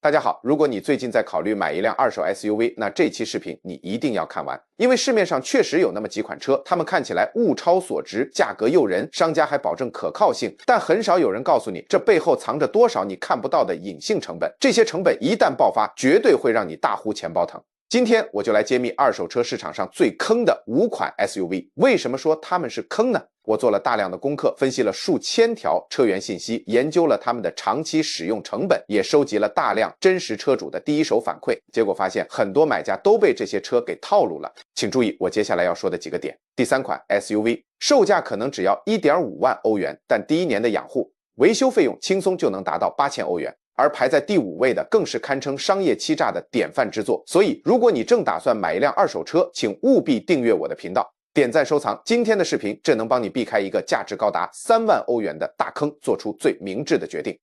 大家好，如果你最近在考虑买一辆二手 SUV， 那这期视频你一定要看完，因为市面上确实有那么几款车，它们看起来物超所值，价格诱人，商家还保证可靠性，但很少有人告诉你这背后藏着多少你看不到的隐性成本，这些成本一旦爆发，绝对会让你大呼钱包疼。今天我就来揭秘二手车市场上最坑的5款 SUV， 为什么说它们是坑呢？我做了大量的功课，分析了数千条车源信息，研究了他们的长期使用成本，也收集了大量真实车主的第一手反馈，结果发现很多买家都被这些车给套路了。请注意我接下来要说的几个点。第3款 SUV， 售价可能只要 1.5 万欧元，但第1年的养护、维修费用轻松就能达到8000欧元。而排在第5位的更是堪称商业欺诈的典范之作，所以如果你正打算买一辆二手车，请务必订阅我的频道，点赞收藏今天的视频，这能帮你避开一个价值高达3万欧元的大坑，做出最明智的决定。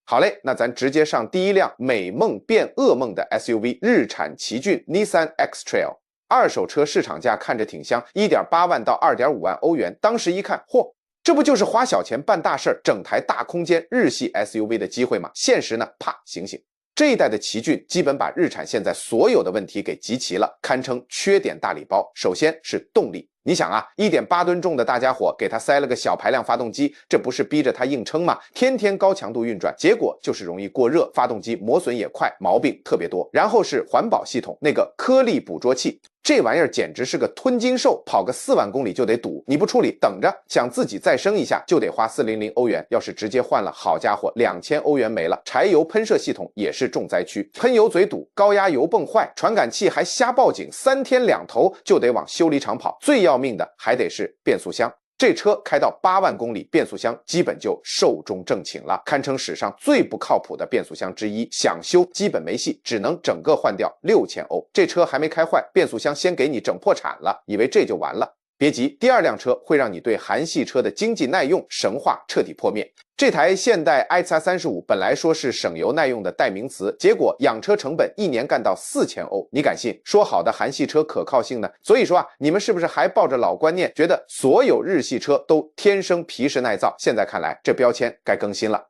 好嘞，那咱直接上第一辆美梦变噩梦的 SUV 日产奇骏 Nissan X-Trail。二手车市场价看着挺香， 1.8 万到 2.5 万欧元，当时一看，嚯，这不就是花小钱办大事，整台大空间日系 SUV 的机会吗？现实呢，啪，醒醒！这一代的奇骏基本把日产现在所有的问题给集齐了，堪称缺点大礼包。首先是动力，你想啊， 1.8 吨重的大家伙给它塞了个小排量发动机，这不是逼着它硬撑吗？天天高强度运转，结果就是容易过热，发动机磨损也快，毛病特别多。然后是环保系统，那个颗粒捕捉器，这玩意儿简直是个吞金兽，跑个4万公里就得堵，你不处理等着，想自己再生一下就得花400欧元，要是直接换了，好家伙，2000欧元没了。柴油喷射系统也是重灾区，喷油嘴堵，高压油泵坏，传感器还瞎报警，3天2头就得往修理厂跑。最要命的还得是变速箱，这车开到8万公里，变速箱基本就寿终正寝了，堪称史上最不靠谱的变速箱之一，想修基本没戏，只能整个换掉6000欧。这车还没开坏，变速箱先给你整破产了，以为这就完了。别急，第2辆车会让你对韩系车的经济耐用神话彻底破灭。这台现代 XR35 本来说是省油耐用的代名词，结果养车成本1年干到4000欧，你敢信？说好的韩系车可靠性呢？所以说啊，你们是不是还抱着老观念，觉得所有日系车都天生皮实耐造？现在看来，这标签该更新了。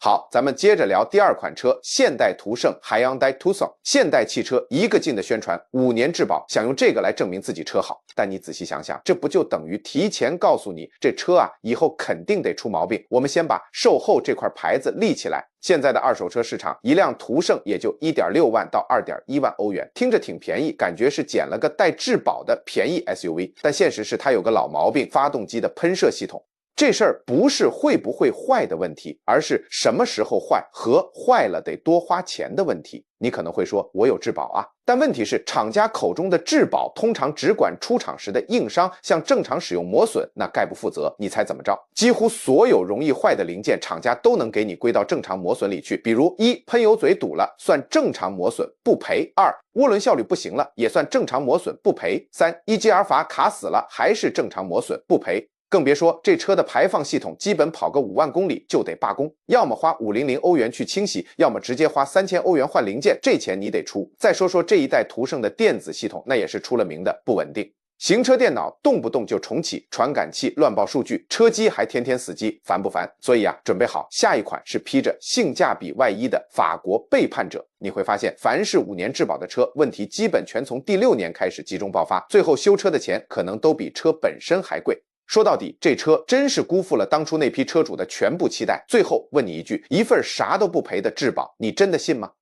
好，咱们接着聊第2款车，现代途胜 Hyundai Tucson。现代汽车一个劲的宣传5年质保，想用这个来证明自己车好。但你仔细想想，这不就等于提前告诉你，这车啊以后肯定得出毛病。我们先把售后这块牌子立起来。现在的二手车市场，一辆途胜也就 1.6 万到 2.1 万欧元，听着挺便宜，感觉是捡了个带质保的便宜 SUV。但现实是它有个老毛病，发动机的喷射系统。这事儿不是会不会坏的问题，而是什么时候坏和坏了得多花钱的问题。你可能会说，我有质保啊，但问题是厂家口中的质保通常只管出厂时的硬伤，像正常使用磨损那概不负责。你猜怎么着？几乎所有容易坏的零件，厂家都能给你归到正常磨损里去。比如1，喷油嘴堵了，算正常磨损不赔；2，涡轮效率不行了，也算正常磨损不赔；3， EGR 阀卡死了，还是正常磨损不赔。更别说这车的排放系统，基本跑个5万公里就得罢工，要么花500欧元去清洗，要么直接花3000欧元换零件，这钱你得出。再说说这一代途胜的电子系统，那也是出了名的不稳定，行车电脑动不动就重启，传感器乱报数据，车机还天天死机，烦不烦？所以啊，准备好，下一款是披着性价比外衣的法国背叛者。你会发现，凡是5年质保的车，问题基本全从第6年开始集中爆发，最后修车的钱可能都比车本身还贵。说到底，这车真是辜负了当初那批车主的全部期待。最后问你一句，一份啥都不赔的质保，你真的信吗？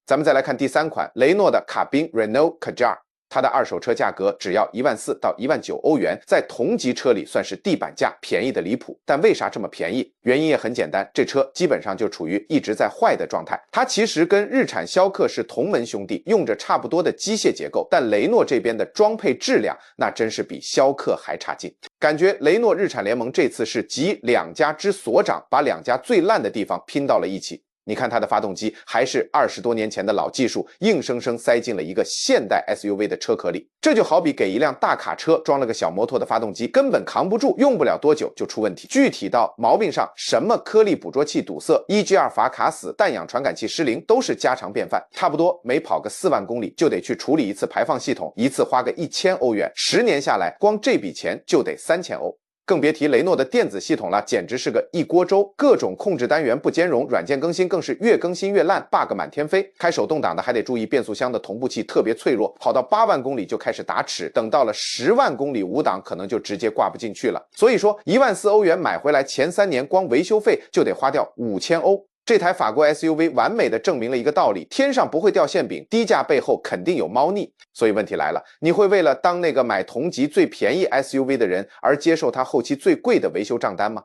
咱们再来看第3款，雷诺的卡宾 Renault Kadjar。它的二手车价格只要1万4到1万9欧元，在同级车里算是地板价，便宜的离谱。但为啥这么便宜？原因也很简单，这车基本上就处于一直在坏的状态。它其实跟日产逍客是同门兄弟，用着差不多的机械结构，但雷诺这边的装配质量那真是比逍客还差劲。感觉雷诺日产联盟这次是集2家之所长，把2家最烂的地方拼到了一起。你看它的发动机还是20多年前的老技术，硬生生塞进了一个现代 SUV 的车壳里。这就好比给一辆大卡车装了个小摩托的发动机，根本扛不住，用不了多久就出问题。具体到毛病上，什么颗粒捕捉器堵塞、EGR 阀卡死、氮氧传感器失灵，都是家常便饭。差不多每跑个4万公里就得去处理一次排放系统，一次花个1000欧元，10年下来，光这笔钱就得3000欧。更别提雷诺的电子系统了，简直是个一锅粥，各种控制单元不兼容，软件更新更是越更新越烂 ，bug 满天飞。开手动挡的还得注意变速箱的同步器特别脆弱，跑到8万公里就开始打齿，等到了10万公里5档可能就直接挂不进去了。所以说14000欧元买回来，前3年光维修费就得花掉5000欧。这台法国 SUV 完美的证明了一个道理：天上不会掉馅饼，低价背后肯定有猫腻。所以问题来了，你会为了当那个买同级最便宜 SUV 的人而接受它后期最贵的维修账单吗？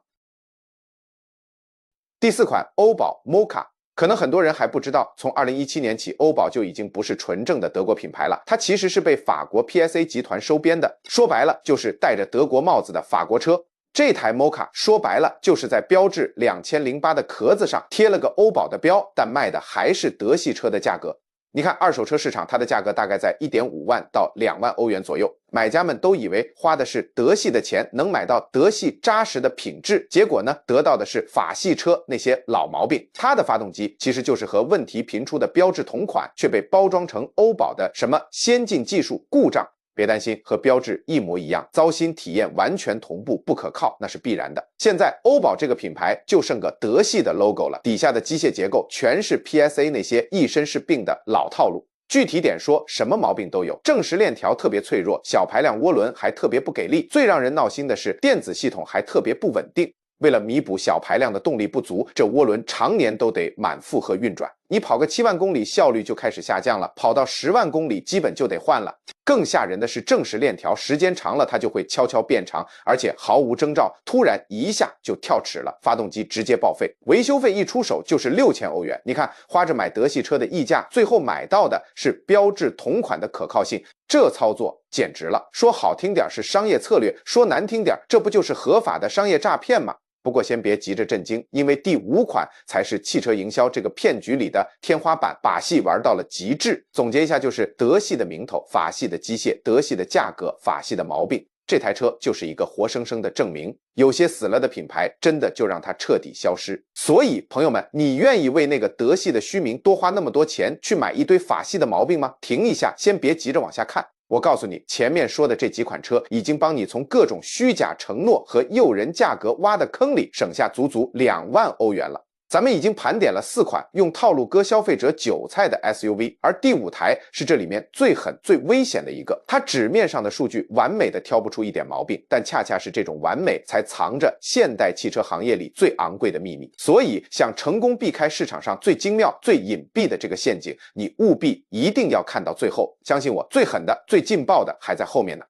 第4款欧宝 Mocha。可能很多人还不知道，从2017年起，欧宝就已经不是纯正的德国品牌了，它其实是被法国 PSA 集团收编的，说白了就是戴着德国帽子的法国车。这台 Mocha 说白了就是在标致2008的壳子上贴了个欧宝的标，但卖的还是德系车的价格。你看二手车市场，它的价格大概在1.5万到2万欧元左右，买家们都以为花的是德系的钱能买到德系扎实的品质，结果呢，得到的是法系车那些老毛病。它的发动机其实就是和问题频出的标致同款，却被包装成欧宝的什么先进技术故障。别担心，和标致一模一样，糟心体验完全同步，不可靠，那是必然的。现在欧宝这个品牌就剩个德系的 logo 了，底下的机械结构全是 PSA 那些一身是病的老套路。具体点说，什么毛病都有，正时链条特别脆弱，小排量涡轮还特别不给力，最让人闹心的是电子系统还特别不稳定。为了弥补小排量的动力不足，这涡轮常年都得满负荷运转，你跑个7万公里效率就开始下降了，跑到10万公里基本就得换了。更吓人的是正时链条时间长了它就会悄悄变长，而且毫无征兆，突然一下就跳齿了，发动机直接报废，维修费一出手就是6000欧元。你看花着买德系车的溢价，最后买到的是标致同款的可靠性，这操作简直了，说好听点是商业策略，说难听点这不就是合法的商业诈骗吗？不过先别急着震惊，因为第5款才是汽车营销这个骗局里的天花板，把戏玩到了极致。总结一下，就是德系的名头，法系的机械，德系的价格，法系的毛病。这台车就是一个活生生的证明，有些死了的品牌真的就让它彻底消失。所以朋友们，你愿意为那个德系的虚名多花那么多钱去买一堆法系的毛病吗？停一下，先别急着往下看。我告诉你，前面说的这几款车已经帮你从各种虚假承诺和诱人价格挖的坑里省下足足2万欧元了。咱们已经盘点了4款用套路割消费者韭菜的 SUV， 而第5台是这里面最狠最危险的一个。它纸面上的数据完美的挑不出一点毛病，但恰恰是这种完美才藏着现代汽车行业里最昂贵的秘密。所以想成功避开市场上最精妙最隐蔽的这个陷阱，你务必一定要看到最后，相信我，最狠的最劲爆的还在后面呢。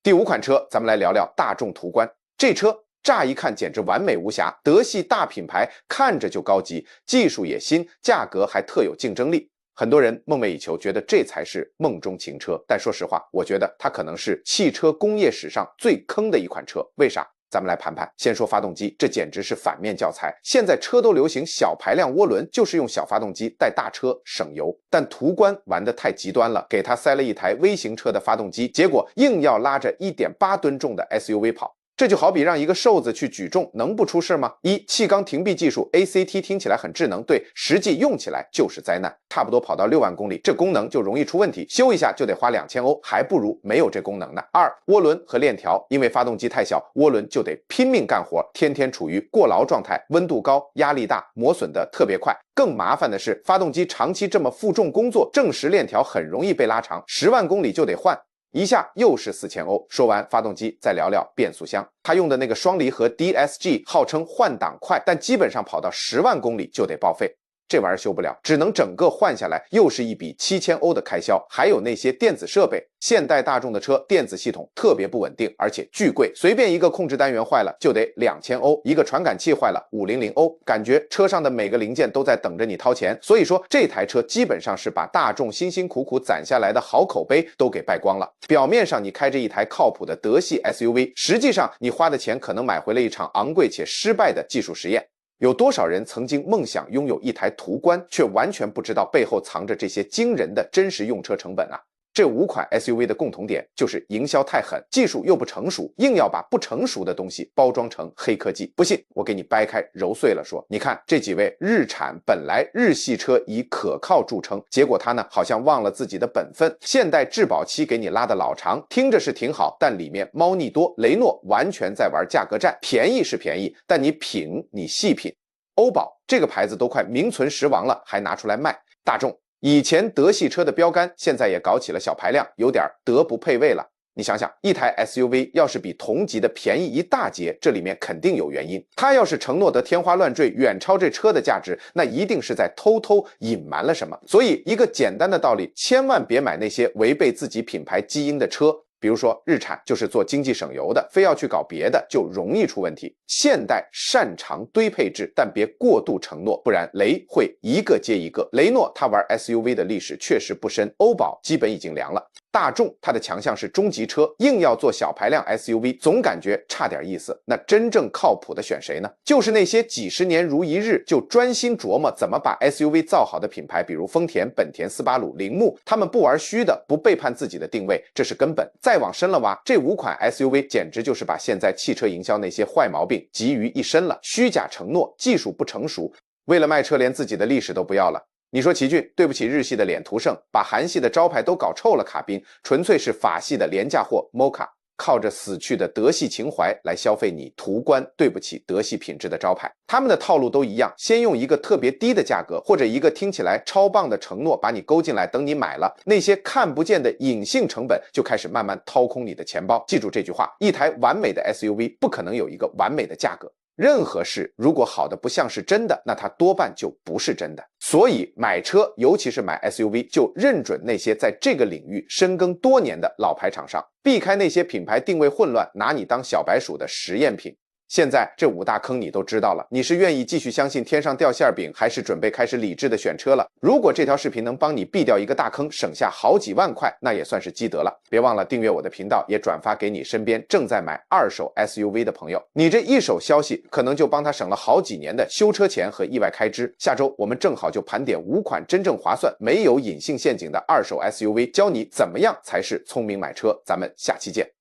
第5款车咱们来聊聊大众途观。这车乍一看简直完美无瑕，德系大品牌看着就高级，技术也新，价格还特有竞争力。很多人梦寐以求，觉得这才是梦中情车。但说实话，我觉得它可能是汽车工业史上最坑的一款车。为啥？咱们来盘盘。先说发动机，这简直是反面教材。现在车都流行小排量涡轮，就是用小发动机带大车省油。但途观玩得太极端了，给它塞了一台微型车的发动机，结果硬要拉着1.8吨重的 SUV 跑。这就好比让一个瘦子去举重，能不出事吗？气缸停闭技术 ACT 听起来很智能，对，实际用起来就是灾难。差不多跑到6万公里，这功能就容易出问题，修一下就得花2000欧，还不如没有这功能呢。2、涡轮和链条，因为发动机太小，涡轮就得拼命干活，天天处于过劳状态，温度高，压力大，磨损的特别快。更麻烦的是，发动机长期这么负重工作，正时链条很容易被拉长，10万公里就得换。一下又是4000欧。说完发动机，再聊聊变速箱。它用的那个双离合 DSG 号称换挡快，但基本上跑到10万公里就得报废。这玩意儿修不了，只能整个换下来，又是一笔7000欧的开销。还有那些电子设备，现代大众的车电子系统特别不稳定，而且巨贵，随便一个控制单元坏了就得2000欧，一个传感器坏了500欧，感觉车上的每个零件都在等着你掏钱。所以说这台车基本上是把大众辛辛苦苦攒下来的好口碑都给败光了。表面上你开着一台靠谱的德系 SUV， 实际上你花的钱可能买回了一场昂贵且失败的技术实验。有多少人曾经梦想拥有一台途观，却完全不知道背后藏着这些惊人的真实用车成本啊！这5款 SUV 的共同点就是营销太狠，技术又不成熟，硬要把不成熟的东西包装成黑科技。不信，我给你掰开揉碎了说，你看这几位日产本来日系车以可靠著称，结果他呢好像忘了自己的本分，现代质保期给你拉的老长，听着是挺好，但里面猫腻多，雷诺完全在玩价格战，便宜是便宜，但你品你细品。欧宝这个牌子都快名存实亡了，还拿出来卖。大众以前德系车的标杆，现在也搞起了小排量，有点德不配位了。你想想，一台 SUV 要是比同级的便宜一大截，这里面肯定有原因。他要是承诺得天花乱坠，远超这车的价值，那一定是在偷偷隐瞒了什么。所以一个简单的道理，千万别买那些违背自己品牌基因的车。比如说日产就是做经济省油的，非要去搞别的就容易出问题。现代擅长堆配置，但别过度承诺，不然雷会一个接一个。雷诺他玩 SUV 的历史确实不深，欧宝基本已经凉了。大众它的强项是中级车，硬要做小排量 SUV， 总感觉差点意思。那真正靠谱的选谁呢？就是那些几十年如一日就专心琢磨怎么把 SUV 造好的品牌，比如丰田、本田、斯巴鲁、铃木，他们不玩虚的，不背叛自己的定位，这是根本。再往深了挖，这5款 SUV 简直就是把现在汽车营销那些坏毛病集于一身了，虚假承诺，技术不成熟，为了卖车连自己的历史都不要了。你说奇骏对不起日系的脸途胜，把韩系的招牌都搞臭了，卡宾纯粹是法系的廉价货 Mocha， 靠着死去的德系情怀来消费你途观对不起德系品质的招牌。他们的套路都一样，先用一个特别低的价格或者一个听起来超棒的承诺把你勾进来，等你买了，那些看不见的隐性成本就开始慢慢掏空你的钱包。记住这句话，一台完美的 SUV 不可能有一个完美的价格。任何事如果好的不像是真的，那它多半就不是真的。所以买车，尤其是买 SUV， 就认准那些在这个领域深耕多年的老牌厂商，避开那些品牌定位混乱，拿你当小白鼠的实验品。现在这5大坑你都知道了，你是愿意继续相信天上掉馅饼，还是准备开始理智的选车了？如果这条视频能帮你避掉一个大坑，省下好几万块，那也算是积德了。别忘了订阅我的频道，也转发给你身边正在买二手 SUV 的朋友，你这一手消息可能就帮他省了好几年的修车钱和意外开支。下周我们正好就盘点5款真正划算、没有隐性陷阱的二手 SUV，教你怎么样才是聪明买车。咱们下期见。